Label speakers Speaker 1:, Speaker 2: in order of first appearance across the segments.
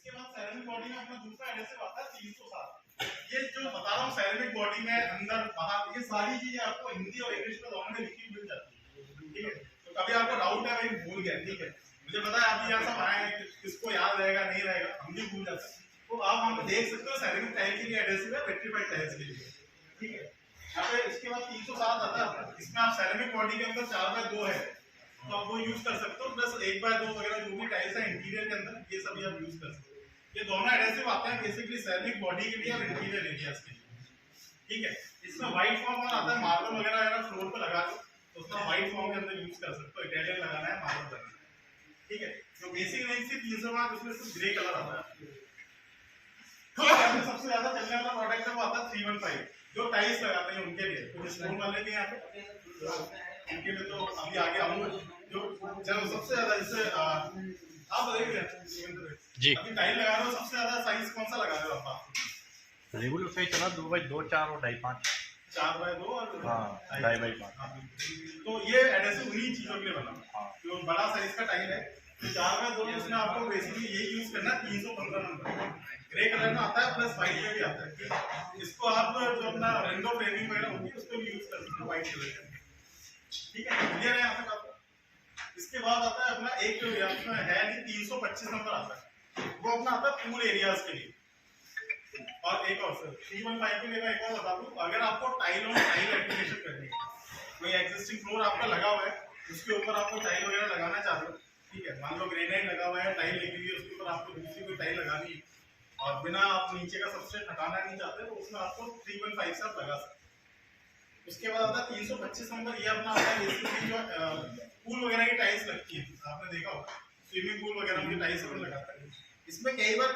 Speaker 1: इसके बाद ceramic body में अपना दूसरा एडहेसिव आता है 307। ये जो बता रहा हूँ सेरेमिक बॉडी में अंदर बाहर ये सारी चीजें आपको हिंदी और इंग्लिश में दोनों में लिखी मिल जाती है, ठीक है। तो कभी आपको डाउट है भाई भूल गया, ठीक है, मुझे पता है आप यहाँ सब आए हैं, किसको याद रहेगा नहीं रहेगा, हम भी भूल जाते हैं। तो आप वहाँ पे देख सकते हो सेरेमिक टाइल के लिए एडहेसिव है, पेट्रीफाइड टाइल्स के लिए, ठीक है। यहाँ पे इसके बाद 307 आता है, इसमें आप सेरेमिक बॉडी के अंदर 4x2 है तो आप वो यूज कर सकते हो, प्लस 1x2 वगैरह जो भी टाइल्स है इंटीरियर के अंदर ये सभी आप यूज कर सकते हो। ये दोनों एडहेसिव आते हैं बेसिकली सेरेमिक बॉडी के लिए और इंटीरियर एरियाज के लिए, ठीक है। इसमें व्हाइट फॉर्म और आता है मार्बल वगैरह अगर फ्लोर पे लगा दो तो उसका व्हाइट फॉर्म के अंदर यूज कर सकते हो, इटालियन लगाना है मार्बल लगाना है, ठीक है। जो बेसिक रेंज से 305 उसमें सिर्फ ग्रे कलर आता है। सबसे ज्यादा चलने वाला प्रोडक्ट है वो आता है 315 जो टाइल्स लगाते हैं उनके लिए, तो स्टोन वाले भी यहाँ पे उनके लिए तो अभी आगे आऊंगा। जो चलो सबसे ज्यादा इससे आप बताइए
Speaker 2: जी
Speaker 1: अभी टाइल लगा रहे हो सबसे ज्यादा साइज कौन सा लगा रहे हो आप?
Speaker 2: रेगुलर सही चला 2x2 4 और 2.5
Speaker 1: 4x2 और
Speaker 2: हाँ 2.5।
Speaker 1: तो ये एडहेसिव उन्हीं चीजों के लिए बना जो बड़ा साइज का टाइल है। तो 4x2 इसमें आपको बेसिकली यही यूज करना है। 315 नंबर ग्रे कलर में आता है प्लस व्हाइट में भी आता है। इसको आप जो अपना विंडो फ्रेमिंग वगैरह होती है उसको भी यूज कर सकते हो व्हाइट कलर का, ठीक है। क्लियर है यहाँ तक आपको? इसके बाद आता है अपना एक इसमें है नहीं 325 नंबर आता है, वो अपना आता है पूल एरियाज के लिए। और एक और सर 315 के लिए मैं एक और बता दूं, अगर आपको टाइल और टाइल एप्लीकेशन करनी है, कोई एग्जिस्टिंग फ्लोर आपका लगा हुआ है उसके ऊपर आपको टाइल वगैरह लगाना चाहते हो, ठीक है, मान लो ग्रेनाइट लगा हुआ है, टाइल लगी हुई है, उसके ऊपर आपको दूसरी कोई टाइल लगानी है और बिना आप नीचे का सबस्ट्रेट हटाना नहीं चाहते तो उसमें आपको 315 से आप लगा सकते हैं। उसके बाद आता है 325 नंबर, ये अपना आता है बेसिकली जो पूल वगैरह की टाइल्स लगती है, आपने देखा होगा स्विमिंग पूल वगैरह की टाइल्स अपन लगाते हैं। इसमें कई बार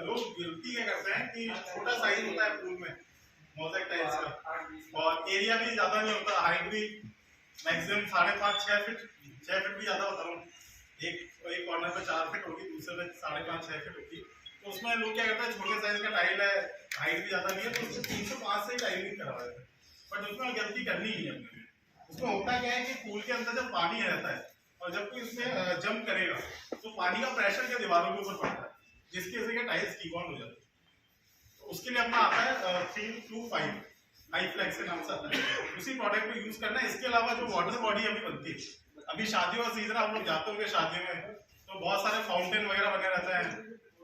Speaker 1: लोग गलती क्या करते हैं कि छोटा साइज होता है पूल में मोज़ेक टाइल्स का और एरिया भी ज्यादा नहीं होता, हाइट भी मैक्सिमम 5.5-6 फीट, 6 फीट भी ज्यादा होता है, एक कॉर्नर पे 4 फीट होगी, दूसरे पे 5.5-6 फीट होगी। तो उसमें लोग क्या करते हैं छोटे साइज का टाइल है, हाइट भी ज्यादा नहीं है तो उसमें 305 से ही टाइलिंग करवा देते हैं, बट उसमें गलती करनी ही है अपने। उसमें होता क्या है कि पूल के अंदर जब पानी रहता है और जब कोई उसमें जंप करेगा तो पानी का प्रेशर के दीवारों के ऊपर पड़ता है जिसकी वजह से टाइल्स कीक ऑन हो जाती है। तो उसके लिए अपना आता है 325 हाई फ्लेक्स के नाम से आता है, उसी प्रोडक्ट को यूज करना है। इसके अलावा जो वाटर बॉडी अभी बनती है, अभी शादियों का सीजन आप लोग जाते होंगे शादियों में तो बहुत सारे फाउंटेन वगैरह बने रहते हैं,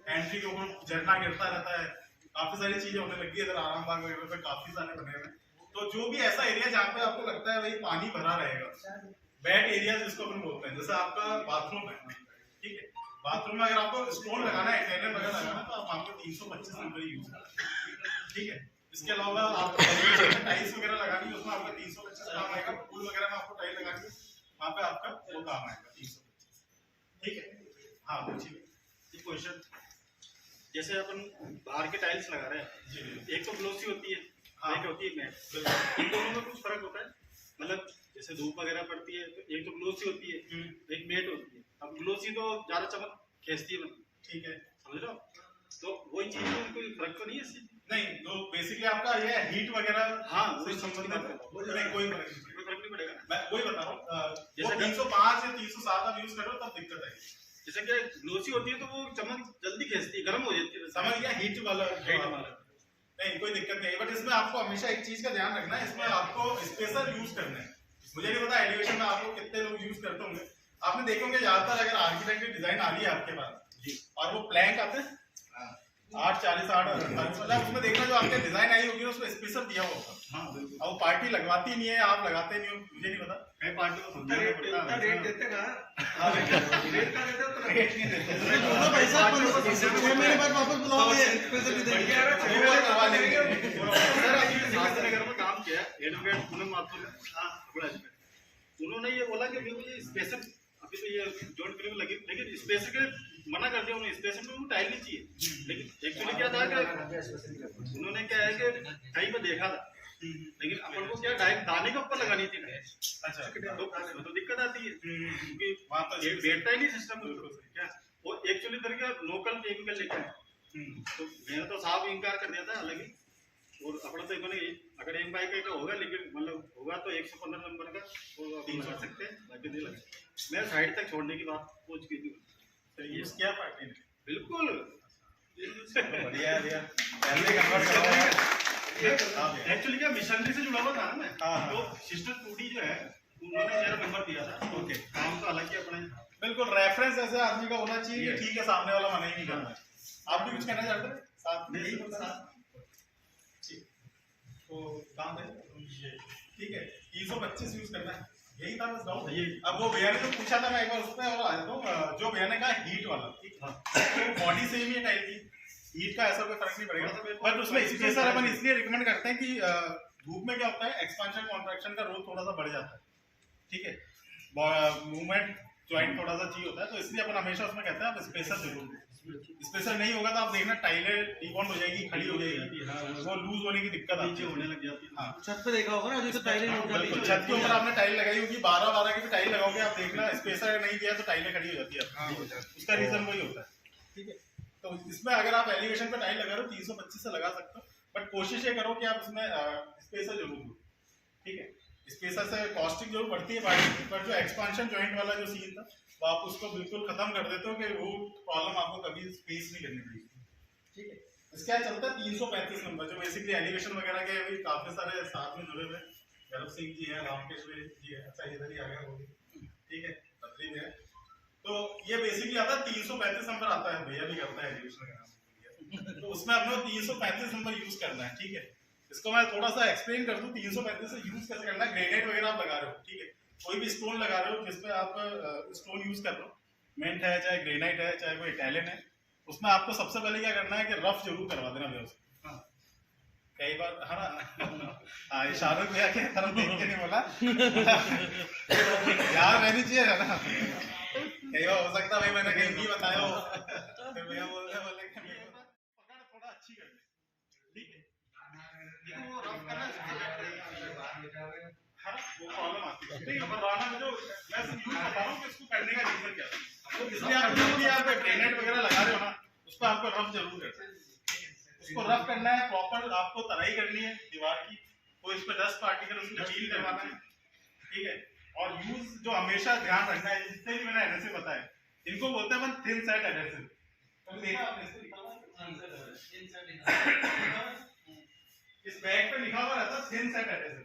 Speaker 1: एंट्री के ऊपर झरना गिरता रहता है, काफी सारी चीजें होने लगी है इधर आरामबाग वगैरह पे, काफी सारे बने हुए। तो जो भी ऐसा एरिया जहाँ पे आपको लगता है भाई पानी भरा रहेगा, वेट एरिया जिसको अपन बोलते हैं, जैसे आपका बाथरूम है, ठीक है, बाथरूम में अगर आपको स्टोन लगाना है, इटालियन वगैरह लगाना है तो आप आपको 325 नंबर ही यूज करें, ठीक है। इसके अलावा आपको टाइल्स वगैरह लगानी है उसमें आपका 325 काम आएगा, पूल वगैरह में आपको टाइल लगानी है वहाँ पे आपका वो काम आएगा 325, ठीक है। हाँ पूछिए
Speaker 3: क्वेश्चन, जैसे अपन बाहर के टाइल्स लगा रहे हैं, एक तो ग्लोसी होती है, एक होती है मैट, इन दोनों में कुछ फर्क होता है? मतलब जैसे धूप वगैरह पड़ती है तो एक तो ग्लोसी होती है, एक मैट होती है। अब ग्लोसी तो ज्यादा चमक खींचती है,
Speaker 1: ठीक है,
Speaker 3: समझ रहे हो? तो वही चीज में कोई फर्क तो नहीं है इससे?
Speaker 1: नहीं, तो बेसिकली आपका ये हीट वगैरह
Speaker 3: हाँ
Speaker 1: से संबंधित है, नहीं कोई फर्क नहीं
Speaker 3: पड़ेगा।
Speaker 1: मैं वही बता रहा हूँ,
Speaker 3: जैसे
Speaker 1: 305 या 307 आप यूज करो तब दिक्कत आएगी।
Speaker 3: जैसे कि ग्लोसी होती है तो वो चमक जल्दी खींचती है, गर्म हो जाती है,
Speaker 1: समझ गया, हीट वाला नहीं कोई दिक्कत नहीं, बट इसमें आपको हमेशा एक चीज का ध्यान रखना है, इसमें आपको स्पेसर यूज करना है। मुझे नहीं पता एलिवेशन में आपको कितने लोग यूज करते होंगे, आपने देखे होंगे ज्यादातर अगर आर्किटेक्ट डिजाइन आ रही है आपके पास और वो प्लैंक आते हैं 840 848, मतलब उसमें देखना जो आपके डिजाइन आई होगी उसमें स्पेसर दिया हुआ होगा।
Speaker 3: हाँ बिल्कुल।
Speaker 1: अब पार्टी लगवाती नहीं है, आप लगाते नहीं हो, मुझे नहीं पता,
Speaker 3: कई पार्टी को
Speaker 4: रेट देते कहाँ? रेट का देते तो
Speaker 1: रेट नहीं देते,
Speaker 4: दोनों पैसा 6 महीने बाद वापस बुलाओगे, पैसे भी देंगे।
Speaker 1: करवा लेंगे।
Speaker 3: सर अभी शास्त्रीनगर में काम किया एडवोकेट पूनम माथुर, उन्होंने ये बोला कि मुझे स्पेशल अभी तो ये जॉइंट फिल्म लगी, लेकिन स्पेशल के मना कर दिया उन्होंने, स्पेशल में टाइल नहीं चाहिए। लेकिन एक्चुअली क्या था कि उन्होंने क्या है कि कहीं पे देखा था, लेकिन अपन को क्या डायरेक्ट दाने के ऊपर लगानी थी।
Speaker 1: अच्छा
Speaker 3: तो दिक्कत आती है क्योंकि वहाँ तो बैठता ही नहीं सिस्टम क्या, वो एक्चुअली तरीके लोकल केमिकल लेकर तो मैंने तो साफ इनकार कर दिया था। हालांकि और अपना तो इन्होंने अगर एक बाइक का होगा, लेकिन मतलब होगा तो 115 नंबर का वो 3 कर सकते हैं, बाकी नहीं लगे। मैं साइड तक छोड़ने की बात सोच की थी,
Speaker 1: यूज किया पार्टी ने,
Speaker 3: बिल्कुल
Speaker 1: बढ़िया है भैया, पहले कन्वर्ट करवाया।
Speaker 3: एक्चुअली क्या मिशनरी से जुड़ा हुआ था ना मैं,
Speaker 1: हाँ।
Speaker 3: तो सिस्टर टूडी जो है उन्होंने मेरा नंबर दिया था।
Speaker 1: ओके,
Speaker 3: काम तो अलग ही अपने।
Speaker 1: बिल्कुल रेफरेंस ऐसे आदमी का होना चाहिए कि ठीक है, सामने वाला मना ही नहीं करना। आप भी कुछ कहना चाहते हैं साथ में? यही बता ठीक, तो काम है ठीक है, 325 यूज करना है, यही था बस डाउट। अब वो भैया ने जो पूछा था, मैं एक बार उस पर और आ जाता हूँ। जो भैया ने कहा हीट वाला, ठीक है, तो बॉडी सेम ही है टाइप की, हीट का ऐसा कोई फर्क नहीं पड़ेगा। बट उसमें स्पेसर अपन इसलिए रिकमेंड करते हैं कि धूप में क्या होता है, एक्सपेंशन कॉन्ट्रैक्शन का रोल थोड़ा सा बढ़ जाता है, ठीक है, मूवमेंट ज्वाइंट थोड़ा सा चाहिए होता है, तो इसलिए अपन हमेशा उसमें कहते हैं आप स्पेसर जरूर दें। स्पेसर नहीं होगा तो आप देखना टाइलें डिबॉन्ड हो जाएगी, खड़ी हो जाएगी, वो लूज होने की दिक्कत आती है,
Speaker 3: होने लग जाती है।
Speaker 1: हाँ,
Speaker 4: छत पे देखा होगा ना, जैसे टाइलें लग जाती
Speaker 1: बिल्कुल,
Speaker 4: है।
Speaker 1: छत के ऊपर आपने टाइल लगाई होगी, 12 की भी टाइल लगाओगे, आप देखना स्पेसर नहीं दिया तो टाइलें खड़ी हो जाती है, उसका रीजन वही होता है, ठीक है। तो इसमें अगर आप एलिवेशन पे टाइल लगा रहे हो 325 से लगा सकते हो, बट कोशिश ये करो कि आप इसमें स्पेसर जरूर दो, ठीक है। स्पेसर से कॉस्टिंग जरूर बढ़ती है बाकी, पर जो एक्सपांशन जॉइंट वाला जो सीन था वो आप उसको बिल्कुल खत्म कर देते हो कि वो प्रॉब्लम आपको कभी फेस नहीं करनी पड़ेगी, ठीक है। इसके बाद चलता है 335 नंबर, जो बेसिकली एलिवेशन वगैरह के अभी काफी सारे साथ में जुड़े हुए, गर्भ सिंह जी है, रामकेश जी है, अच्छा इधर ही आ गया वो भी, ठीक है, पत्री में है। तो ये बेसिकली आता है 335 नंबर आता है, भैया भी करता है एलिवेशन वगैरह, तो उसमें अपने 335 नंबर यूज करना है, ठीक है। इसको मैं थोड़ा सा एक्सप्लेन कर दूं, 335 से यूज कैसे करना है। ग्रेनाइट वगैरह आप लगा रहे हो, ठीक है, कोई भी स्टोन लगा रहे हो जिसपे आप स्टोन यूज कर रहे हो, मिंट है चाहे ग्रेनाइट है चाहे कोई इटालियन है, उसमें आपको सबसे पहले क्या करना है कि रफ जरूर करवा देना भैया उसको। कई बार है ना, हाँ, शाहरुख भैया के तरफ देख के नहीं बोला यार, रहनी चाहिए है ना, कई बार हो सकता है भाई मैंने कहीं नहीं बताया हो, फिर भैया बोले कि पकड़ थोड़ा अच्छी कर ले, ठीक है, लेकिन वो रफ करना वो प्रॉब्लम आती है, ठीक है। पर राना में जो मैं यूज बता रहा हूँ कि इसको करने का रीजन क्या है, तो इसलिए आप जो भी आप ग्रेनाइट वगैरह लगा रहे हो ना, उसको आपको रफ जरूर करना है, उसको रफ करना है, प्रॉपर आपको तराई करनी है दीवार की, तो इस पे 10 पार्टिकल उसको पील करवाना है, ठीक है। और यूज जो हमेशा ध्यान रखना है, जितने भी मैंने एडहेसिव बताए इनको बोलते हैं अपन थिन सेट एडहेसिव, तो देखा आपने इससे लिखा हुआ इस बैग पे लिखा हुआ रहता है थिन सेट एडहेसिव,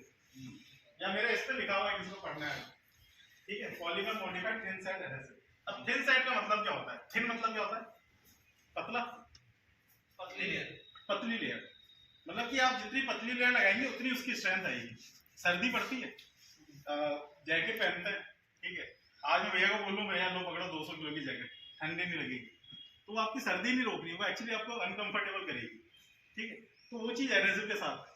Speaker 1: या मेरे इस पे लिखा हुआ है, किसको पढ़ना है, ठीक है, polymer modified thin set adhesive. अब थिन सेट का मतलब क्या होता है, थिन मतलब क्या होता है, पतला, पतली लेयर, मतलब कि आप जितनी पतली लेयर लगाएंगे उतनी उसकी स्ट्रेंथ आएगी। सर्दी पड़ती है, जैकेट पहनते हैं, ठीक है, आज मैं भैया को बोलूं भैया लो पकड़ो 200 किलो की जैकेट, ठंडी नहीं लगेगी, तो आपकी सर्दी नहीं रोक रही, वो एक्चुअली आपको अनकंफर्टेबल करेगी, ठीक है। तो वो चीज एडहेसिव के साथ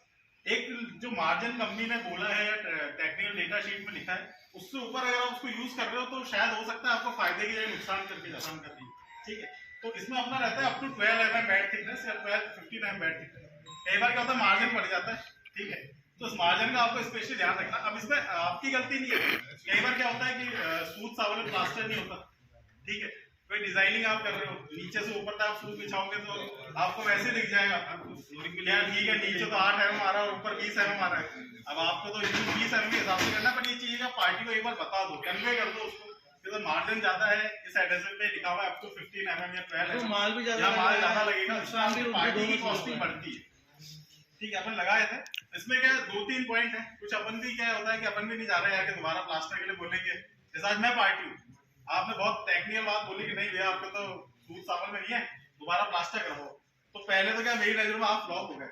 Speaker 1: एक जो मार्जिन कंपनी ने बोला है या टेक्निकल डेटा शीट में लिखा है, उससे ऊपर अगर आप उसको यूज कर रहे हो तो शायद हो सकता है आपको फायदे की जगह नुकसान करके नुकसान कर दी, ठीक है। तो इसमें अपना रहता है up to 12 mm bed thickness या 12-15 mm बेड थिकनेस। कई बार क्या होता है मार्जिन बढ़ जाता है, ठीक है, तो इस मार्जिन का आपको स्पेशली ध्यान रखना। अब इसमें आपकी गलती नहीं है, कई बार क्या होता है कि सूत सावल में प्लास्टर नहीं होता, ठीक है, कोई डिजाइनिंग आप कर रहे हो, नीचे से ऊपर तक आप सूत बिछाओगे तो आपको वैसे दिख जाएगा यार, ठीक है, नीचे तो 8 mm आ रहा है, ऊपर 20 mm आ रहा है, अब आपको तो 20 mm के हिसाब से करना, पर ये चीज पार्टी को एक बार बता दो, कन्वे कर दो उसको, तो मार्जिन ज्यादा है, इस एडहेसिव पे लिखा हुआ है अप टू 15 mm या 12 mm,
Speaker 4: माल भी
Speaker 1: ज्यादा लगेगा, उसमें पार्टी की कॉस्टिंग बढ़ती है, ठीक है। अपन लगाए थे, इसमें क्या 2-3 पॉइंट है, कुछ अपन भी क्या होता है कि अपन भी नहीं जा रहे हैं कि दोबारा प्लास्टर के लिए बोलेंगे, जैसे आज मैं पार्टी हूँ, आपने बहुत टेक्निकल बात बोली कि नहीं भैया आपको तो सूट सावल में नहीं है, दोबारा प्लास्टर करवाओ, तो पहले तो क्या मेरी नजर में आप फ्लॉप हो गए,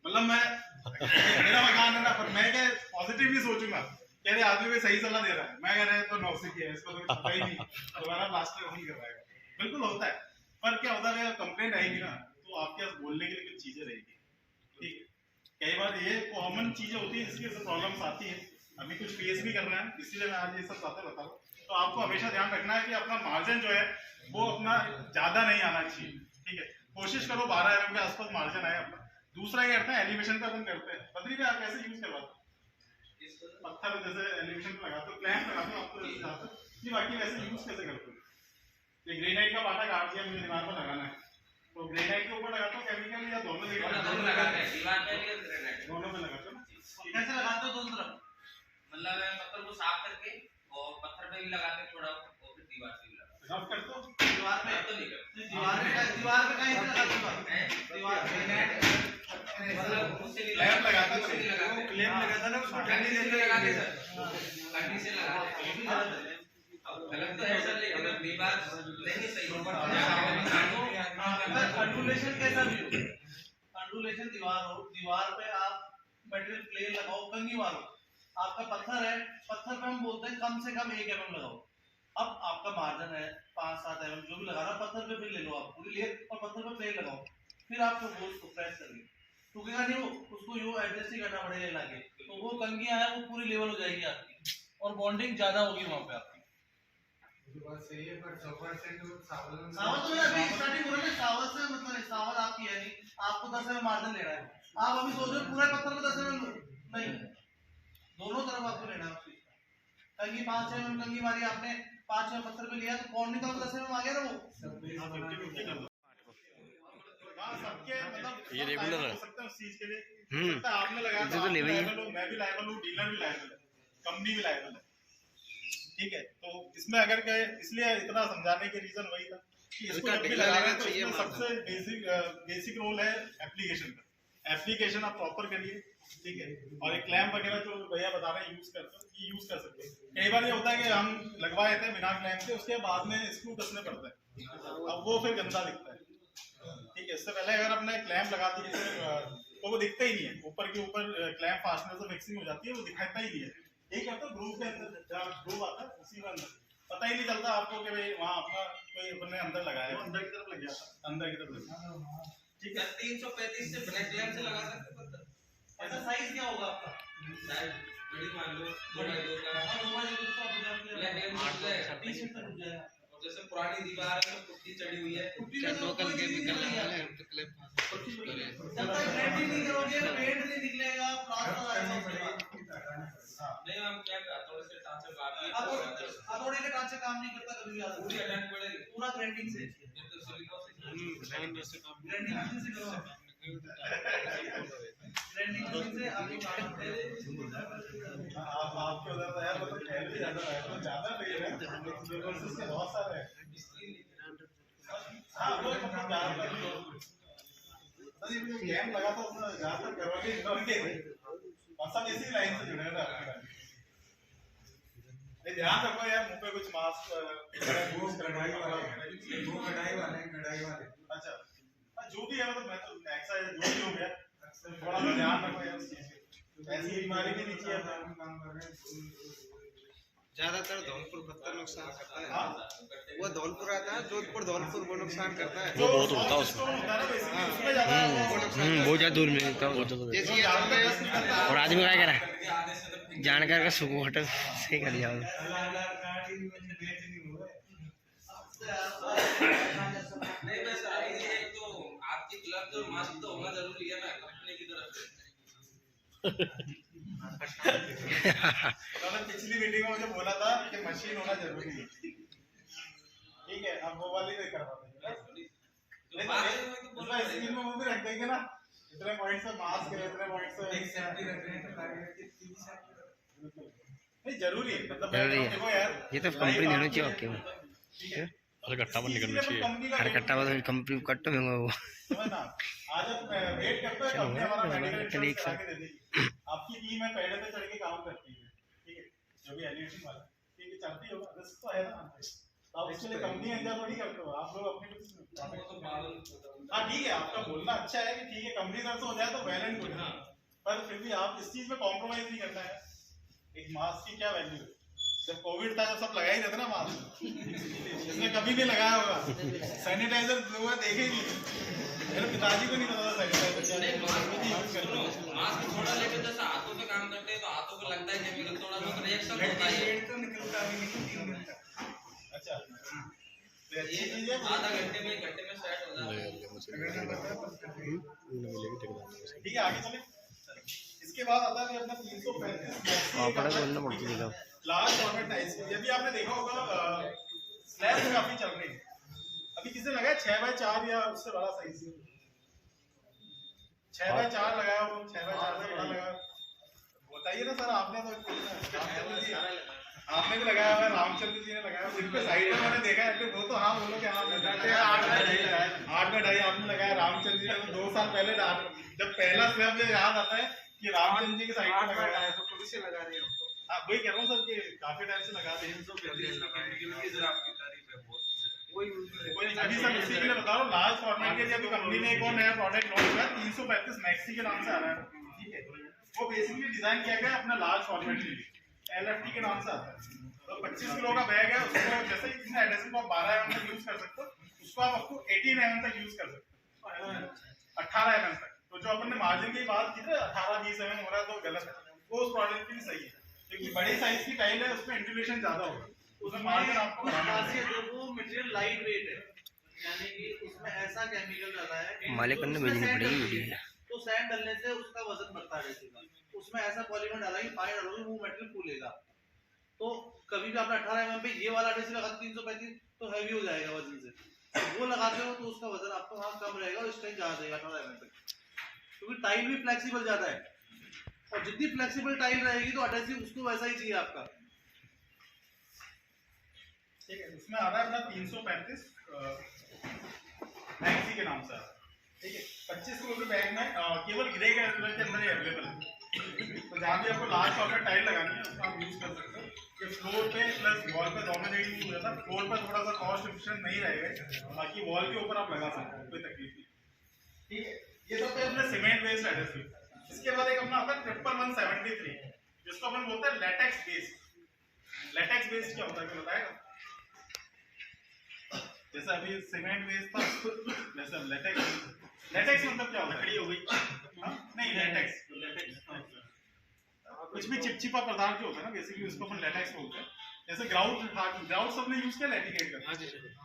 Speaker 1: मतलब मेरा मकान है ना, पर मैं क्या पॉजिटिव भी सोचूंगा, कह रहे आदमी को सही सलाह दे रहा है, मैं कह रहे तो नौसिकी है, इसको तो पता ही नहीं, दोबारा प्लास्टर नहीं करवाएगा, बिल्कुल होता है। पर क्या होता है कंप्लेंट आएगी ना, तो आपके पास बोलने के लिए कुछ चीजें रहेगी, ठीक है। कई बार ये कॉमन चीजें होती है जिसकी प्रॉब्लम्स आती है, अभी कुछ फेस भी कर रहे हैं, इसीलिए मैं आज ये सब बातें बता रहा हूँ। तो आपको हमेशा ध्यान रखना है कि अपना मार्जिन जो है वो अपना ज्यादा नहीं आना चाहिए, ठीक है, कोशिश करो 12 mm के आसपास मार्जिन आए अपना। दूसरा क्या करते हैं, एलिवेशन पे अपन करते हैं, पतली पे आप कैसे यूज करवाते हो, पत्थर जैसे एलिवेशन पे लगाते हो, क्लैंप लगाते हो आपको जैसे जाता है कि बाकी वैसे यूज कैसे करते हो, ये ग्रेनाइट का पाटा काट दिया मुझे दीवार पर लगाना है, तो ग्रेनाइट के ऊपर लगाते हो केमिकल या दोनों लगाते हैं, दीवार पे दोनों पे लगाते हो ना,
Speaker 4: कैसे लगाते हो दोनों तरफ,
Speaker 5: मतलब पत्थर को साफ करके और पत्थर पे भी लगाते थोड़ा, और फिर दीवार से भी लगाते
Speaker 1: रफ करते हो
Speaker 4: दीवार पे
Speaker 5: तो नहीं करते,
Speaker 4: दीवार दीवार पे कहीं दीवार
Speaker 5: मतलब उससे नहीं
Speaker 1: लैंप लगाता
Speaker 5: उससे नहीं लगाते
Speaker 4: क्लेम लगा था ना उसको
Speaker 5: कंडी से नहीं लगाते सर कंडी से लगाते गलत तो है सर लेकिन अब दीवार नहीं सही
Speaker 4: अंडुलेशन कैसा भी हो, अंडुलेशन दीवार हो, दीवार पे आप मटेरियल प्लेन लगाओ, कंघी मारो, आपका पत्थर है, पत्थर पे हम बोलते हैं कम से कम 1 mm लगाओ। अब आपका मार्जिन है 5-7 mm जो भी लगाना, पत्थर पे फिर ले लो आप पूरी लेयर और पत्थर पे प्लेन लगाओ, फिर आप उसको प्रेस करिए, टूटेगा नहीं वो, उसको यूं एडजस्ट ही करना पड़ेगा लाके, तो वो कंघियां है वो पूरी लेवल हो जाएगी आपकी और बॉन्डिंग ज्यादा होगी वहां पे आपकी।
Speaker 6: बात सही है, पर 100% सावल
Speaker 4: सावल तो अभी स्टार्टिंग हो रहा है, सावल से मतलब सावल आपकी है नहीं, आपको 10 mm मार्जिन लेना है, आप अभी सोच रहे हो पूरा पत्थर में 10 mm नहीं, दोनों तरफ आपको लेना है उसकी। कंघी 5 mm कंघी मारी आपने, 5 mm पत्थर पे लिया तो बॉन्डिंग का 10 mm आ गया ना वो।
Speaker 1: हाँ, सबके मतलब
Speaker 2: ये रेगुलर है।
Speaker 1: हो सकते हैं उस चीज के लिए। सकता है आपने लगाया तो आप भी लायबल हो, मैं भी लायबल हूँ, डीलर भी लायबल है, कंपनी भी लायबल है। ठीक है, तो इसमें अगर कहे, इसलिए इतना समझाने के रीजन वही था कि इसको जब भी लगाना तो इसमें सबसे बेसिक रोल है एप्लीकेशन का। एप्लीकेशन आप प्रॉपर करिए, ठीक है, और एक क्लैम्प वगैरह जो भैया बता रहे हैं यूज करते हैं, ये यूज कर सकते हैं। कई बार ये होता है कि हम लगवा देते हैं बिना क्लैम्प के, उसके बाद में स्क्रू कसने पड़ता है, अब वो फिर गंदा दिखता है। ठीक है, इससे पहले अगर आपने क्लैम्प लगा दी तो वो दिखता ही नहीं है, ऊपर के ऊपर क्लैम्प फास्टनर से फिक्सिंग हो जाती है, वो दिखाता ही नहीं है। एक है तो ग्रुप के अंदर जहाँ ग्रुप आता है उसी में अंदर पता ही नहीं चलता आपको कि भाई वहाँ अपना कोई अपने अंदर लगाया है, अंदर की तरफ लग जाता है, अंदर की तरफ लग जाता है। ठीक है,
Speaker 5: 335 से ब्लैक लैंप से लगा सकते पत्थर।
Speaker 4: ऐसा साइज क्या होगा आपका?
Speaker 5: साइज बड़ी मान लो 2x2 का
Speaker 4: और मोबाइल को तो आप
Speaker 5: ब्लैक लैंप हो जाएगा
Speaker 4: 30 तक हो जाएगा।
Speaker 5: और जैसे पुरानी दीवार में पुट्टी चढ़ी हुई है,
Speaker 4: पुट्टी में लोकल के भी कर लेंगे, जब तक पेंट नहीं करोगे पेंट नहीं निकलेगा, प्लास्टर आएगा।
Speaker 5: नहीं हम क्या थोड़े से टांचे काट
Speaker 4: हथौड़े के टांचे काम नहीं करता कभी भी,
Speaker 5: पूरी अटैक पड़ेगी
Speaker 4: पूरा ग्राइंडिंग से,
Speaker 5: ये तो सिलिकॉन से
Speaker 4: ग्राइंडिंग से करो, ग्राइंडिंग से आप लोग काम करते हैं।
Speaker 1: आप आपके उधर तो यार मतलब खैर भी ज्यादा नहीं है, प्रोसेस के बहुत सारे हैं। हाँ वो मतलब ज्यादातर गेम लगा तो उसमें ज्यादातर करवाटे इग्नोर के और सब इसी लाइन से जुड़े हैं आपके। ध्यान रखो यार, मुंह पे कुछ मास्क
Speaker 6: कढ़ाई वाले
Speaker 1: अच्छा जो भी है, मतलब मैं तो एक्सरसाइज जो भी हो गया थोड़ा सा ध्यान रखो यार उस चीज पे, ऐसी बीमारी भी नहीं चाहिए।
Speaker 6: काम कर रहे हैं।
Speaker 7: ज्यादातर धौलपुर पत्थर नुकसान करता है,
Speaker 1: हाँ
Speaker 7: वो धौलपुर आता है, जोधपुर धौलपुर वो नुकसान करता है।
Speaker 1: वो बहुत होता है उसमें,
Speaker 8: बहुत ज्यादा दूर मिलता है,
Speaker 7: जैसे ये चल रहा है
Speaker 8: और आदमी क्या करा जानकार का सुख होटल सही कर दिया।
Speaker 5: नहीं बस ये तो आपकी ग्लव्स और मास्क तो होना जरूरी है ना कंपनी की तरफ से।
Speaker 1: मैंने पिछली मीटिंग में मुझे बोला था कि मशीन होना जरूरी है, ठीक है, अब वो वाली नहीं कर पाते, स्क्रीन में वो भी रख देंगे ना, इतने पॉइंट से मास्क है, इतने पॉइंट से नहीं जरूरी है, मतलब
Speaker 8: जरूरी है।
Speaker 1: देखो यार
Speaker 8: ये तो कंपनी देना चाहिए आपके में,
Speaker 1: ठीक है,
Speaker 2: हर कट्टा बंद करना चाहिए,
Speaker 8: हर कट्टा बदल कंपनी कट्टा में वो
Speaker 1: समझना। आज आप वेट करते हो, कंपनी हमारा मेडिकल इंश्योरेंस करा के दे देगी, आपकी टीम है पेड़ पे चढ़ के काम करती है, ठीक है, जो भी एलिवेशन वाला, ठीक है, चलती होगा, रिस्क तो है ना, आप इसके लिए कंपनी एंजॉय थोड़ी करते हो, आप लोग अपने हाँ ठीक है, आपका बोलना अच्छा है कि ठीक है कंपनी तरफ से हो जाए तो वेल एंड गुड, पर फिर भी आप इस चीज में कॉम्प्रोमाइज नहीं करना है। एक मास्क की क्या वैल्यू है, जब कोविड था जब सब लगा ही रहते ना मास्क, इसने कभी नहीं लगाया होगा, सैनिटाइजर हुआ देखे ही नहीं, मेरे पिताजी को नहीं पता था सैनिटाइजर
Speaker 5: नहीं मास्क थोड़ा लेके जैसे हाथों पे काम करते हैं तो हाथों पे लगता है केमिकल, थोड़ा बहुत रिएक्शन होता है,
Speaker 6: तो निकलता भी नहीं 3 दिन तक।
Speaker 1: अच्छा तो अच्छी चीज है,
Speaker 5: आधा घंटे में 1 घंटे में सेट हो जाता है।
Speaker 1: ठीक है, आगे चले। इसके बाद आता है अपना 335 लार्ज फॉर्मेट टाइल्स। ये भी आपने देखा होगा स्लैब काफी चल रही है, अभी किसी ने लगाया 6x4 या उससे बड़ा साइज, 6x4 लगाया हो, 6x4 से बड़ा लगाया, बताइए ना सर, आपने तो आपने भी लगाया हुआ है, रामचंद्र जी ने लगाया, जिनके साइड में मैंने देखा है, वो तो हाँ बोलो कि हाँ 8x2 साल पहले जब पहला स्लैब मुझे याद आता है कि रामचंद्र जी की साइड में लगाया है,
Speaker 6: तो पुलिस से लगा रही हो तो
Speaker 1: हाँ वही कह रहा हूँ सर कि काफी टाइम से लगा रहे हैं। अभी सर उसी के लिए बता रहा हूँ, लार्ज फॉर्मेट के लिए अभी कंपनी ने एक और नया प्रोडक्ट लॉन्च किया 335 मैक्सी के नाम से आ रहा है, ठीक है। वो बेसिकली डिजाइन किया गया अपना लार्ज फॉर्मेट के लिए, LFT के नाम से आता है। तो 25 किलो का बैग है, उसको जैसे ही इसमें एडहेसिव को आप 12 mm तक यूज कर सकते हो, उसको आप आपको 18 mm तक यूज कर सकते हो, 18 mm तक। तो जो अपन ने मार्जिन की बात की थी 18-20 mm हो रहा है तो गलत है, वो उस प्रोडक्ट के लिए सही है, क्योंकि बड़े साइज की टाइल है उसमें इंसुलेशन ज्यादा होगा, उसमें मार्जिन आपको बढ़ाना है।
Speaker 4: खासियत है वो मटेरियल लाइट वेट है, यानी कि उसमें ऐसा केमिकल डाला है
Speaker 8: मालिक ने भेजनी पड़ेगी वीडियो।
Speaker 4: तो सैंड डालने से उसका वजन बढ़ता है बेसिकली, उसमें ऐसा पॉलीमर डाला है कि पानी डालोगे वो मटेरियल फूलेगा। तो कभी भी आपने 18 mm पे ये वाला एडहेसिव लगा 335 तो हैवी हो जाएगा वजन से, वो लगाते हो तो उसका वजन आपको वहाँ कम रहेगा और स्ट्रेंथ ज्यादा देगा 18 mm तक, क्योंकि टाइल भी फ्लेक्सिबल ज्यादा है, और जितनी फ्लेक्सिबल टाइल रहेगी तो एडहेसिव उसको वैसा ही चाहिए आपका।
Speaker 1: ठीक है, इसमें आ रहा है अपना 335 मैक्सी के नाम से, ठीक है। 25 किलो के बैग में केवल ग्रे कलर के अंदर ही अवेलेबल है। तो जहाँ भी आपको लार्ज फॉर्मेट टाइल लगानी है उसको आप यूज कर सकते हो। ये फ्लोर पे प्लस वॉल पे दोनों जगह यूज हो जाता है। फ्लोर पर थोड़ा सा कॉस्ट एफिशिएंट नहीं रहेगा, बाकी वॉल के ऊपर आप लगा सकते हो, कोई तकलीफ नहीं, ठीक है। ये सब है अपने सीमेंट बेस्ड एडहेसिव। इसके बाद एक अपना आता है 11173, जिसको अपन बोलते हैं लेटेक्स बेस्ड। लेटेक्स बेस्ड क्या होता है बताएगा? जैसे अभी सीमेंट बेस्ड था, जैसे अब लेटेक्स मतलब क्या होता है? लकड़ी हो गई, नहीं लेटेक्स कुछ भी चिपचिपा पदार्थ जो होता है ना बेसिकली उसको अपन लेटेक्स बोलते हैं। जैसे ग्राउट सबने यूज किया लैटिकेट का,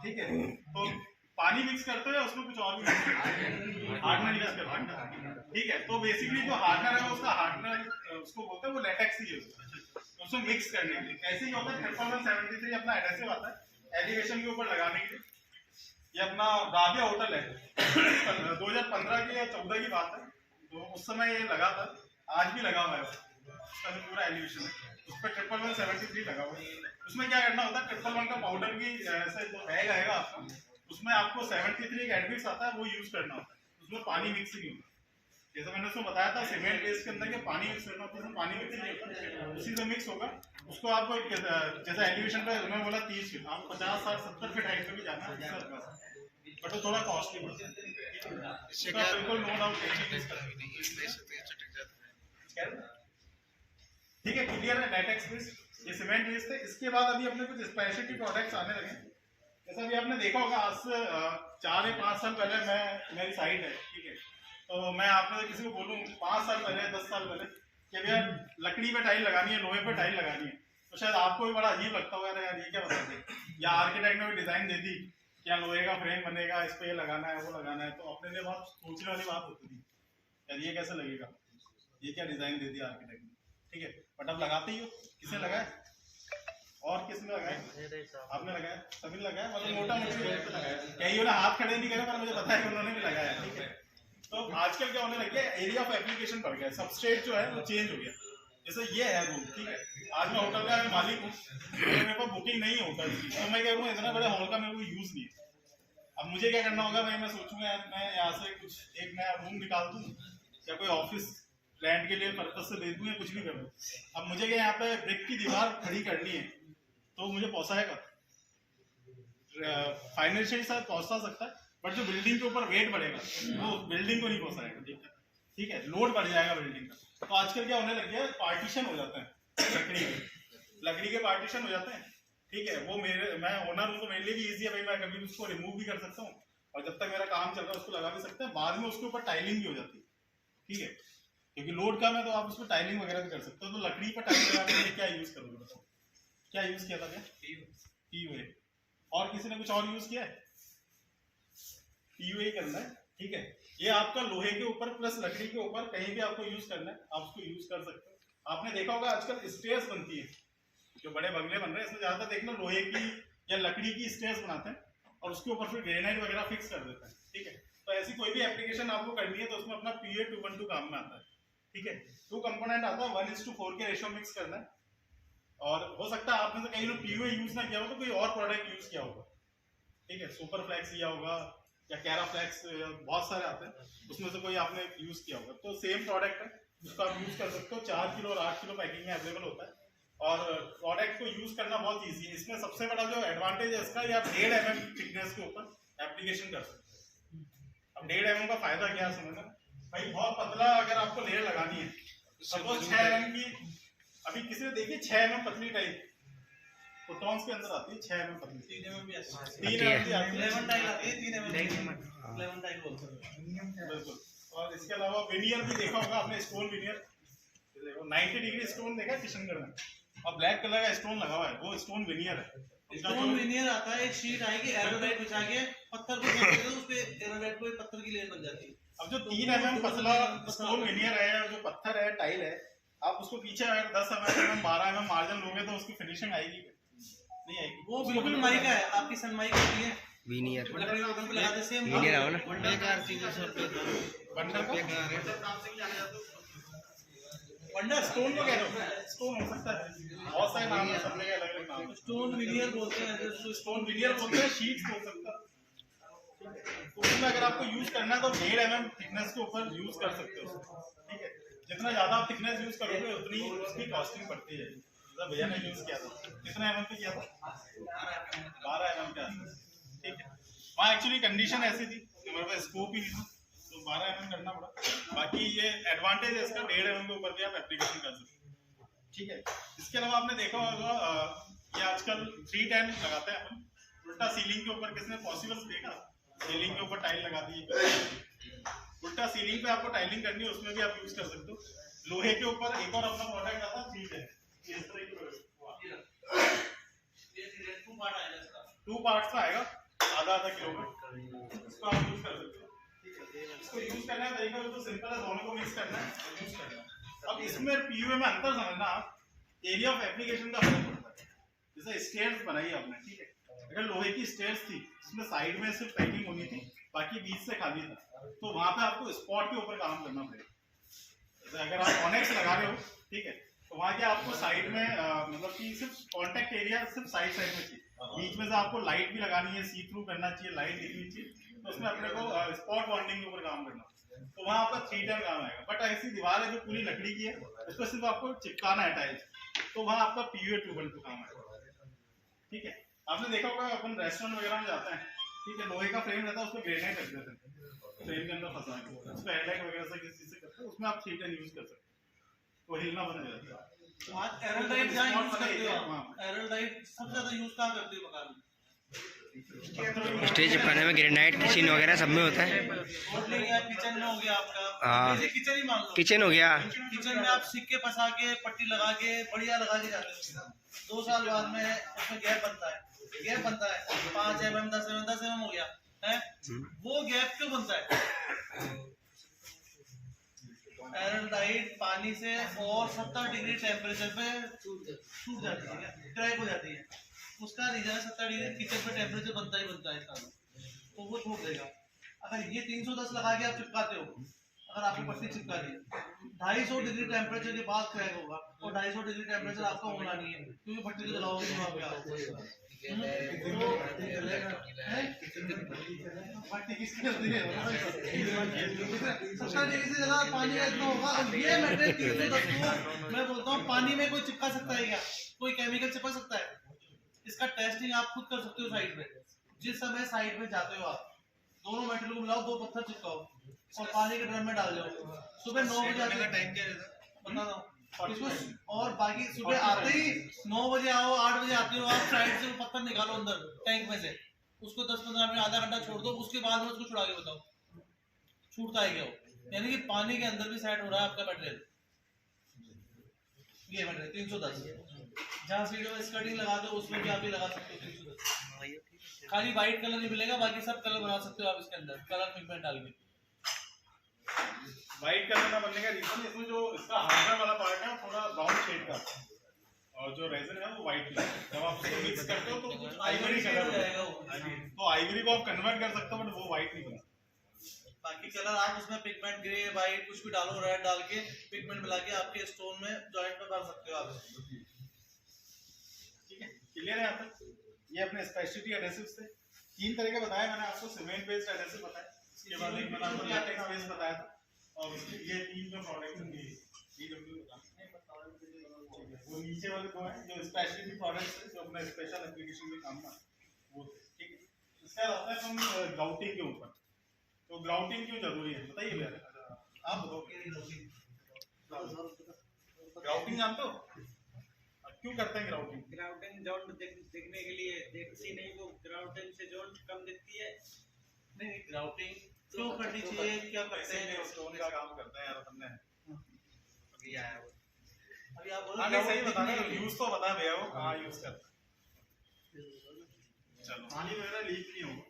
Speaker 1: ठीक है। तो पानी मिक्स करते हो या उसमें कुछ और भी मिक्स करते हो? हार्डनर मिक्स करते हो, ठीक है। तो बेसिकली जो हार्डनर है उसका हार्डनर उसको बोलते हैं, वो लेटेक्स ही है उसको मिक्स करने के लिए। ऐसे ही होता है 11173 अपना एडहेसिव आता है एलिवेशन के ऊपर लगाने के लिए। ये अपना राबिया होटल है 2015 की या 14 की बात है, तो उस समय ये लगा था, आज भी लगा हुआ है उसका जो पूरा एलिवेशन है, उस पर 11173 लगा हुआ है। उसमें क्या करना होता है, 111 का पाउडर की ऐसे जो बैग आएगा आपका, उसमें आपको 73 एक एडमिक्स आता है, वो यूज करना होता है। उसमें पानी मिक्स नहीं होता, जैसे मैंने उसको बताया था सीमेंट बेस के अंदर के पानी मिक्स करना होता है, उसमें पानी मिक्स नहीं होता, उसी से मिक्स होगा। उसको आप जैसे एलिवेशन पे उन्होंने बोला 30 फीट, आप 50, 60, 70 फीट हाइट पे भी जाना है, बट वो थोड़ा कॉस्टली पड़ता है, बिल्कुल नो डाउट। ठीक है, क्लियर है। लेटेक्स बेस, ये सीमेंट बेस थे। इसके बाद अभी अपने कुछ स्पेशलिटी प्रोडक्ट्स आने लगे, जैसा अभी आपने देखा होगा आज से 4 या 5 साल पहले मेरी साइट है, ठीक है। तो मैं आपने किसी को बोलूँ 5 साल पहले 10 साल पहले कि भैया लकड़ी पे टाइल लगानी है, लोहे पे टाइल लगानी है, तो शायद आपको भी बड़ा अजीब लगता होगा, यार ये क्या बताते, या आर्किटेक्ट ने भी डिजाइन दे दी क्या लोहे का फ्रेम बनेगा, इस पे ये लगाना है वो लगाना है, तो अपने लिए बहुत सोचने वाली बात होती थी, यार ये कैसे लगेगा, ये क्या डिजाइन दे दिया आर्किटेक्ट ने, ठीक है। बट अब लगाते ही हो, किसने लगाया और किसने लगाया? आपने लगाया, सभी ने लगाया, मतलब मोटा मोटी लगाया, कई ने हाथ खड़े नहीं करे, पर मुझे पता है कि उन्होंने भी लगाया, ठीक है। तो आजकल क्या होने लग गया, एरिया ऑफ एप्लीकेशन बढ़ गया, सबस्ट्रेट जो है वो चेंज हो गया। जैसे ये है रूम, ठीक है, आज मैं होटल का मालिक हूँ, मेरे पास बुकिंग नहीं है होटल की, तो मैं क्या करूँ, इतना बड़े हॉल का मेरे को यूज नहीं है। अब मुझे क्या करना होगा भाई, मैं सोचूंगा यार मैं यहाँ से कुछ एक नया रूम निकाल दूँ या कोई ऑफिस रेंट के लिए पर्पज से दे दूँ या कुछ भी कर दूँ। अब मुझे क्या यहाँ पे ब्रिक की दीवार खड़ी करनी है, तो मुझे पहुँचाएगा फाइनेंशियली शायद पहुँचा सकता है, बट जो बिल्डिंग के ऊपर वेट बढ़ेगा वो बिल्डिंग को नहीं पहुँचाएगा, ठीक है, लोड बढ़ जाएगा बिल्डिंग का। तो आजकल क्या होने लग गया, पार्टीशन हो जाता है, लकड़ी के पार्टीशन हो जाते हैं, ठीक है। वो मैं ओनर हूँ तो मेरे लिए भी इजी है भाई, मैं कभी उसको रिमूव भी कर सकता हूँ, और जब तक मेरा काम चल रहा है उसको लगा भी सकते हैं, बाद में उसके ऊपर टाइलिंग भी हो जाती है, ठीक है, क्योंकि लोड कम है तो आप उसमें टाइलिंग वगैरह भी कर सकते हो। तो लकड़ी पर टाइल लगाने के क्या यूज करोगे बताओ, क्या यूज किया था? PUA। और किसी ने कुछ और यूज किया है? PUA करना है, ठीक है। ये आपका लोहे के ऊपर प्लस लकड़ी के ऊपर कहीं भी आपको यूज करना है, आप उसको यूज कर सकते हो। आपने देखा होगा आजकल स्टेयर्स बनती है, जो बड़े बंगले बन रहे हैं इसमें ज्यादातर देखना लोहे की या लकड़ी की स्टेयर्स बनाते हैं और उसके ऊपर फिर ग्रेनाइट वगैरह फिक्स कर देते हैं, ठीक है। तो ऐसी कोई भी एप्लीकेशन आपको करनी है तो उसमें अपना PUA 212 काम में आता है, ठीक है। 2 कंपोनेंट आता है, 1:4 के रेशियो मिक्स करना है, और हो सकता है आपने से कहीं PUA यूज ना किया हो तो कोई और प्रोडक्ट यूज किया होगा, ठीक है, सुपर फ्लैक्स लिया होगा या कैराफ्लेक्स, बहुत सारे आते हैं, उसमें से कोई आपने यूज किया होगा, तो सेम प्रोडक्ट है, उसको आप यूज कर सकते हो। 4 किलो और 8 किलो पैकिंग में अवेलेबल होता है और प्रोडक्ट को यूज करना बहुत ईजी है। इसमें सबसे बड़ा जो एडवांटेज है इसका, ये आप 1.5 mm थिकनेस के ऊपर एप्लीकेशन कर सकते हो। अब 1.5 mm का फायदा क्या है समझना भाई, बहुत पतला अगर आपको लेयर लगानी है, सपोज 6 mm की, अभी किसी ने देखी 6 mm पतली टाइप फोटॉन्स के अंदर आती है, 6 mm पतली,
Speaker 4: 3 mm भी आती है,
Speaker 1: 3 mm भी आती है,
Speaker 4: 11 टाइल आती है, 3 mm 11 टाइल बोलते हैं
Speaker 1: बिल्कुल। और इसके अलावा विनियर भी देखा होगा आपने, स्टोन विनियर, 90 डिग्री स्टोन देखा किशनगढ़ में, और ब्लैक कलर का स्टोन लगा हुआ है, वो स्टोन विनियर है।
Speaker 4: स्टोन विनियर आता है, एक शीट आएगी एरोडाइट बिछा के पत्थर को रख दो, उस पे एरोडाइट को पत्थर की लेयर बन जाती है।
Speaker 1: अब जो 3 mm पतला स्टोन विनियर है, जो पत्थर है, टाइल है, आप उसको पीछे अगर 10 mm 12 mm मार्जिन लोगे तो उसकी फिनिशिंग आएगी नहीं आएगी?
Speaker 4: वो बिल्कुल माइका है, आपकी सनमाइका होती है,
Speaker 8: वीनियर
Speaker 4: लकड़ी के ऊपर लगाते हैं, सेम
Speaker 8: वीनियर आओ ना।
Speaker 1: वंडर स्टोन को कह रहे हो? स्टोन हो सकता है, बहुत सारे नाम है, सब जगह अलग अलग नाम है।
Speaker 4: स्टोन विनियर बोलते हैं, जो
Speaker 1: स्टोन विनियर बोलते हैं, शीट्स हो सकता है। तो उसमें अगर आपको यूज करना है तो 1.5 mm थिकनेस के ऊपर यूज कर सकते हो, ठीक है। जितना ज्यादा आप थिकनेस यूज करोगे उतनी उसकी कॉस्टिंग बढ़ती है। जैसा भैया ने यूज किया था, कितना mm पे किया था? 12 mm के आसपास, ठीक है। वहाँ एक्चुअली कंडीशन ऐसी थी कि मेरे पास स्कोप ही नहीं था, तो 12 mm करना पड़ा। बाकी ये एडवांटेज है इसका, 1.5 mm के ऊपर भी आप एप्लीकेशन कर सकते हो, ठीक है। इसके अलावा आपने देखा होगा ये आजकल 310 लगाते हैं अपन, उल्टा सीलिंग के ऊपर, किसने पॉसिबल देखा? सीलिंग के ऊपर टाइल लगा दी, उल्टा सीलिंग पे आपको टाइलिंग करनी है, उसमें भी आप यूज कर सकते हो। लोहे के ऊपर एक और अपना प्रोडक्ट आता है 310, इस तरह की 2 पार्ट्स का आएगा, आधा किलो में, इसको आप यूज कर सकते हो। इसको यूज करने का तरीका तो सिंपल है, दोनों को मिक्स करना है, यूज करना है। अब इसमें पीयूए में अंतर समझना आप, एरिया ऑफ एप्लीकेशन का फर्क पड़ता है। जैसे स्टेयर्स बनाई आपने, ठीक है, अगर लोहे की स्टेयर्स थी, इसमें साइड में सिर्फ पैकिंग होनी थी, बाकी बीच से खाली था, तो वहां पे आपको स्पॉट के ऊपर काम करना पड़ेगा। जैसे अगर आप ऑनेक्स लगा रहे हो, ठीक है, तो वहां क्या आपको साइड में मतलब कि सिर्फ कॉन्टेक्ट एरिया सिर्फ साइड में चाहिए, बीच में से आपको लाइट भी लगानी है, सी थ्रू करना चाहिए, लाइट दिखनी चाहिए, तो उसमें अपने को स्पॉट बॉन्डिंग के ऊपर काम करना, तो वहां आपका 310 काम आएगा। बट ऐसी दीवार है जो पूरी लकड़ी की है, उसको सिर्फ आपको चिपकाना है टाइल्स, तो वहां आपका पीयूए 212 काम आएगा, ठीक है। आपने देखा होगा अपन रेस्टोरेंट वगैरह में जाते हैं, ठीक है, लोहे का फ्रेम रहता है, उसमें ग्रेनाइट रख देते हैं, फ्रेम के अंदर फंसा के, उसको हेडलाइट वगैरह से किसी चीज से करते हैं, उसमें आप 310 यूज कर सकते हैं, तो हिलना बंद हो जाता है।
Speaker 4: एरोडाइट जहाँ यूज करते हो, एरोडाइट सबसे ज्यादा यूज कहाँ करते हो मकान में?
Speaker 8: स्टेज चिपकाने में ग्रेनाइट, किचन वगैरह सब में होता है।
Speaker 4: किचन में हो गया आपका,
Speaker 8: हाँ।
Speaker 4: किचन ही मान लो,
Speaker 8: किचन हो गया,
Speaker 4: किचन में आप सिक्के फंसा के, पट्टी लगा के, बढ़िया लगा के जाते हो, 2 साल बाद में उसमें गैप बनता है, 5 mm 10 mm हो गया है, वो गैप क्यों बनता है? एरोडाइट पानी से और 70 डिग्री टेम्परेचर पे सूख जाती है, क्रैक हो जाती है, उसका रीजन है 70 डिग्री किचन पे टेम्परेचर बनता है इसका, तो वो ठोक देगा। अगर ये 310 लगा के आप चिपकाते हो, अगर आपको पट्टी चिपका दी, 250 डिग्री टेम्परेचर के बाद क्रैक होगा, और 250 डिग्री टेम्परेचर आपका होना नहीं है, क्योंकि पट्टी को जलाओगे वहाँ पे पट्टी किसकी होती है? 70 डिग्री से ज्यादा पानी का इतना होगा, और ये मटेरियल 310 को मैं बोलता हूँ पानी में कोई चिपका सकता है क्या? कोई केमिकल चिपक सकता है? इसका टेस्टिंग आप खुद कर सकते हो साइड में। जिस समय साइड में जाते हो आप, दोनों मटेरियल को मिलाओ, 2 पत्थर चिपकाओ और पानी के ड्रम में डाल दो। सुबह 9 बजे आने का टाइम क्या रहता है बता दो इसको, और बाकी सुबह आते ही 9 बजे आओ, 8 बजे आते हो आप, साइड से पत्थर निकालो अंदर टैंक में से, उसको 10-15 मिनट आधा घंटा छोड़ दो, उसके बाद में उसको छुड़ा के बताओ छूटता है क्या वो, यानी कि पानी के अंदर भी सेट हो रहा है आपका मटेरियल। ये मटेरियल 310, जहाँ सीढ़ी में स्कर्टिंग लगा दो उसमें भी आप ये लगा सकते हो 310। खाली व्हाइट कलर नहीं मिलेगा, बाकी सब कलर बना सकते हो आप इसके अंदर, कलर पिगमेंट डाल के।
Speaker 1: व्हाइट कलर का बनने का रीजन, इसमें जो इसका हार्डर वाला पार्ट है थोड़ा ब्राउन शेड का, और जो रेजन है वो व्हाइट कलर। जब आप उसको मिक्स करते हो तो कुछ आइवरी कलर हो जाएगा, तो आइवरी को आप कन्वर्ट कर सकते हो, बट वो व्हाइट नहीं बना।
Speaker 4: बाकी कलर आप उसमें पिगमेंट ग्रे व्हाइट कुछ भी डालो, रेड डाल के पिगमेंट मिला के आपके स्टोन में जॉइंट में कर सकते हो आप।
Speaker 1: ठीक है, क्लियर है यहाँ तक? ये अपने स्पेशलिटी एडहेसिव्स थे। 3 तरह के बताए मैंने आपको, सीमेंट बेस्ड एडहेसिव बताया, उसके बाद एक मैंने आपको लैटेक्स बेस्ड बताया था, और उसके ये 3 जो प्रोडक्ट्स हैं DW बताया। वो नीचे वाले 2 हैं जो स्पेशलिटी प्रोडक्ट्स हैं जो अपने स्पेशल एप्लीकेशन में काम में वो, ठीक है। इसका आता है हम ग्राउटिंग के ऊपर, तो ग्राउटिंग क्यों जरूरी है बताइए भैया, आप बताओ। ग्राउटिंग जानते हो क्यों करते हैं ग्राउटिंग?
Speaker 7: ग्राउटिंग जोन देखने के लिए, देखती नहीं वो ग्राउटिंग से जोन कम दिखती है।
Speaker 4: नहीं, ग्राउटिंग क्यों करनी चाहिए, क्या करते हैं?
Speaker 1: स्टोन का काम करते हैं यार हमने,
Speaker 7: अभी आया वो।
Speaker 4: अभी आप बोलो
Speaker 1: हाँ नहीं सही बता रहे हो, यूज तो बता भैया वो कहाँ यूज करते हैं। चलो पानी वगैरह लीक नहीं होगा,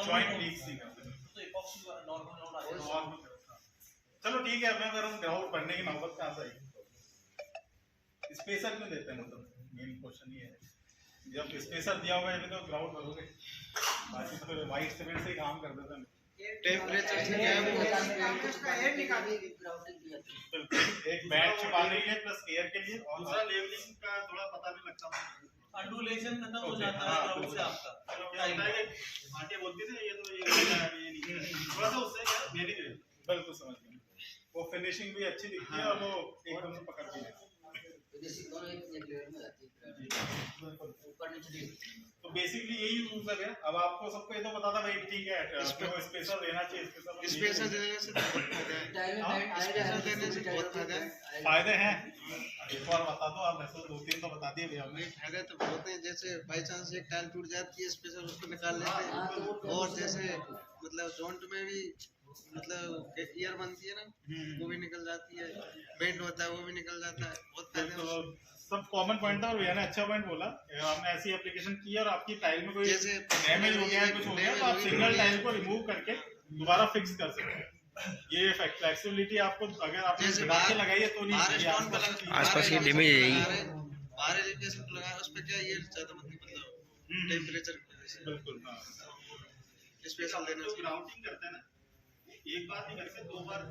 Speaker 1: जॉइंट लीक नहीं करते,
Speaker 4: तो इपॉक्सी नॉर्मल लोड आ जाएगा।
Speaker 1: चलो ठीक है। अब अगर हम ग्राउंड भरने की नौबत कहाँ से आई, स्पेसर क्यों देते हैं, मतलब मेन क्वेश्चन ये है। जब स्पेसर दिया हुआ है तो ग्राउंड भरोगे, बाकी तो फिर वाइट सीमेंट से ही काम कर देते हैं।
Speaker 7: टेम्परेचर से क्या है
Speaker 1: एक बैट छुपाने के लिए प्लस एयर के लिए, और
Speaker 3: दूसरा लेवलिंग का थोड़ा पता नहीं लगता,
Speaker 4: अंडुलेशन खत्म हो जाता है ग्राउंड से आपका।
Speaker 3: क्या होता है कि आंटी बोलती थी ये तो ये नहीं है, थोड़ा सा उससे क्या मेरी
Speaker 1: बिल्कुल समझ गए, वो फिनिशिंग भी अच्छी दिखती है और वो एकदम से पकड़ भी लेती है। तो बेसिकली यही यूज है। अब आपको सबको ये तो पता था भाई ठीक है स्पेशल देना चाहिए,
Speaker 7: स्पेशल देने से स्पेशल देने से बहुत फायदा है।
Speaker 1: फायदे हैं, एक बार बता दो आप, वैसे 2-3 तो बता दिए भैया हमने।
Speaker 7: फायदे तो बहुत हैं, जैसे बाई चांस एक टाइल टूट जाती है स्पेशल उसको निकाल लेते हैं, और जैसे मतलब जॉइंट में भी मतलब ईयर बनती है ना वो भी निकल जाती है, बेंड होता है वो भी निकल जाता है, बहुत फायदे हैं।
Speaker 1: तो सब कॉमन पॉइंट था और भैया ने अच्छा पॉइंट बोला। आपने ऐसी एप्लीकेशन की और आपकी टाइल में कोई
Speaker 7: जैसे
Speaker 1: डैमेज हो गया है, कुछ हो गया तो आप सिंगल टाइल को रिमूव करके दोबारा फिक्स कर सकते हैं। ये फ्लेक्सिबिलिटी आपको अगर आपने लगा के लगाई है तो नहीं,
Speaker 8: आसपास की डैमेज है यही।
Speaker 7: बाहर एलिवेशन लगाया उस पे क्या ये ज्यादा मतलब टेंपरेचर
Speaker 1: बिल्कुल
Speaker 7: स्पेशल देने
Speaker 3: जो ग्राउंडिंग करते हैं ना, एक बार नहीं करके 2 बार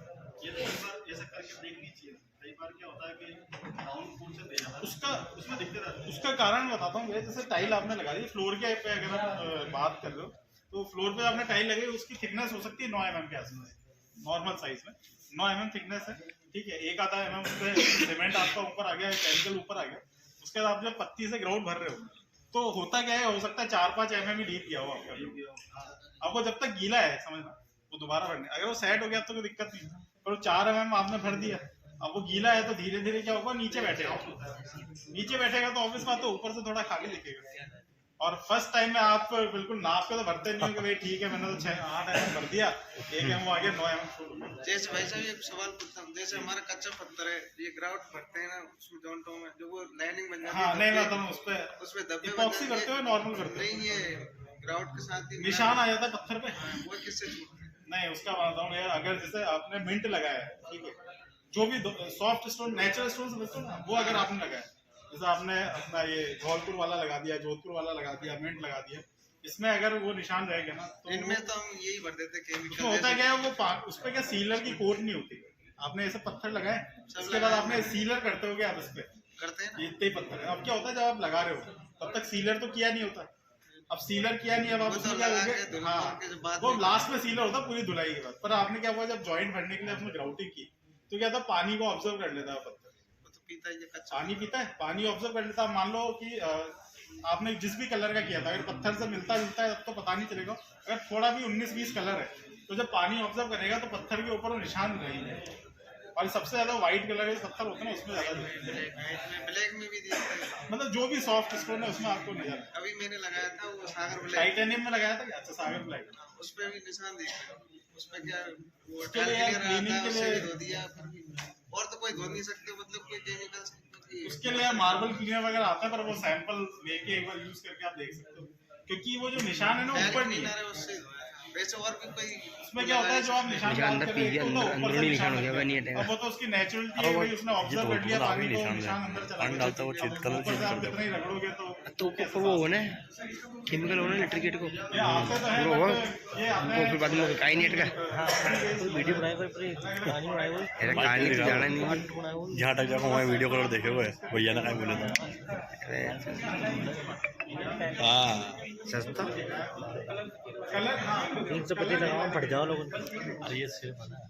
Speaker 3: ये 3 बार ऐसा करके देखनी चाहिए। कई बार क्या होता है कि ग्राउंड फुल से दे जाता है, उसमें दिक्कत आती है।
Speaker 1: उसका कारण बताता हूँ भैया, जैसे टाइल आपने लगा दी फ्लोर के पे, अगर आप बात कर रहे हो तो फ्लोर पे आपने टाइल लगाई, उसकी थिकनेस हो सकती है 9 mm के आसपास, नॉर्मल साइज में 9 mm थिकनेस है, ठीक है। 1 आधा mm पे सीमेंट आपका ऊपर आ गया, केमिकल ऊपर आ गया, उसके बाद आप जब पत्ती से ग्राउंड भर रहे हो तो होता क्या है, हो सकता है 4-5 mm ही डीप किया हो आपका, अब वो जब तक गीला है समझना वो दोबारा भरने, अगर वो सेट हो गया तो कोई दिक्कत नहीं, पर 4 mm आपने भर दिया, अब वो गीला है तो धीरे धीरे क्या होगा, नीचे बैठेगा, नीचे बैठेगा तो ऑब्वियस बात है ऊपर से थोड़ा खाली दिखेगा। और फर्स्ट टाइम में आप बिल्कुल नाप के तो भरते नहीं हो कि भाई ठीक है मैंने तो 6-8 mm भर दिया, 1 mm आ गया, 9 mm छोड़।
Speaker 7: जैसे भाई साहब एक सवाल पूछता हूँ, जैसे हमारा कच्चा पत्थर है, ये ग्राउट भरते हैं ना उसमें जॉइंटों में, जो वो लाइनिंग बन जाती है,
Speaker 1: हाँ नहीं मतलब
Speaker 7: उसमें धब्बे
Speaker 1: इपॉक्सी करते हो नॉर्मल करते हो,
Speaker 7: नहीं ये ग्राउट के साथ ही
Speaker 1: निशान आ जाता है पत्थर पे,
Speaker 7: वो किससे छूटते हैं?
Speaker 1: नहीं उसका बताता हूँ यार, अगर जैसे आपने मिंट लगाया है, ठीक है, जो भी सॉफ्ट स्टोन नेचुरल स्टोन समझते हो ना, वो अगर आपने लगाया, जैसे आपने अपना ये धौलपुर वाला लगा दिया, जोधपुर वाला लगा दिया, मिंट लगा दिया, इसमें अगर वो निशान रहेगा ना तो
Speaker 7: इनमें तो हम यही भर देते केमिकल।
Speaker 1: होता क्या है वो उस पे क्या सीलर की कोट नहीं होती, आपने ऐसे पत्थर लगाए उसके बाद आपने सीलर करते हो आप इस पे
Speaker 7: करते हैं ना,
Speaker 1: इतने ही पत्थर है। अब क्या होता है जब आप लगा रहे हो तब तक सीलर तो किया नहीं होता, अब सीलर किया नहीं, अब आप उसमें क्या होगे, हाँ वो लास्ट में सीलर होता पूरी धुलाई के बाद, पर आपने क्या हुआ जब जॉइंट भरने के लिए आपने ग्राउटिंग की तो क्या था, पानी को ऑब्जर्व कर लेता है पत्थर,
Speaker 7: पीता है ये कच्चा
Speaker 1: पानी पीता है, पानी ऑब्जर्व कर लेता है। मान लो कि आपने जिस भी कलर का किया था अगर पत्थर से मिलता जुलता है तब तो पता नहीं चलेगा, अगर थोड़ा भी 19-20 कलर है तो जब पानी ऑब्जर्व करेगा तो पत्थर के ऊपर वो निशान रहेंगे, और सबसे ज्यादा व्हाइट कलर के पत्थर होते हैं ना उसमें ज्यादा,
Speaker 7: ब्लैक में भी दिखता है,
Speaker 1: मतलब जो भी सॉफ्ट स्टोन है उसमें आपको नजर।
Speaker 7: अभी मैंने लगाया था वो सागर ब्लैक,
Speaker 1: टाइटेनियम में लगाया था क्या? अच्छा सागर ब्लैक,
Speaker 7: उस पे भी निशान दिखता है, उसमें क्या वो
Speaker 1: उसके लिए क्लीनिंग के लिए
Speaker 7: धो दिया, और तो कोई धो नहीं सकते, मतलब कोई केमिकल
Speaker 1: उसके लिए मार्बल क्लीनर वगैरह आता है, पर वो सैंपल लेके एक बार यूज करके आप देख सकते हो, क्योंकि वो जो निशान है ना ऊपर नहीं है,
Speaker 7: उससे वैसे और भी कोई
Speaker 1: उसमें क्या होता है जो आप निशान
Speaker 8: अंदर पी गया, अंदरूनी निशान हो गया, वह नहीं हटेगा।
Speaker 1: अब वो तो उसकी नेचुरलिटी है, भाई उसने ऑब्जर्व कर लिया पानी को, निशान अंदर चला गया,
Speaker 2: डालता वो चेक कलर चेंज कर
Speaker 1: कितना ही रगड़ोगे
Speaker 8: तो ऊपर वो होना केमिकल होना इलेक्ट्रिकेट को
Speaker 1: ये आते तो है,
Speaker 8: होगा,
Speaker 1: ये आते
Speaker 8: फिर बाद में कहीं नहीं हटेगा,
Speaker 2: वीडियो बनाए पर कहानी बनाए हुए
Speaker 8: ऐसा कहानी तो जाना नहीं,
Speaker 2: जहाँ तक जाकर वहाँ वीडियो कलर देखे हुए भैया ने क्या बोले था।
Speaker 8: अरे हाँ सस्ता
Speaker 1: कलर हाँ
Speaker 2: 350 लगाओ फट जाओ लोग। अरे ये सिर्फ बना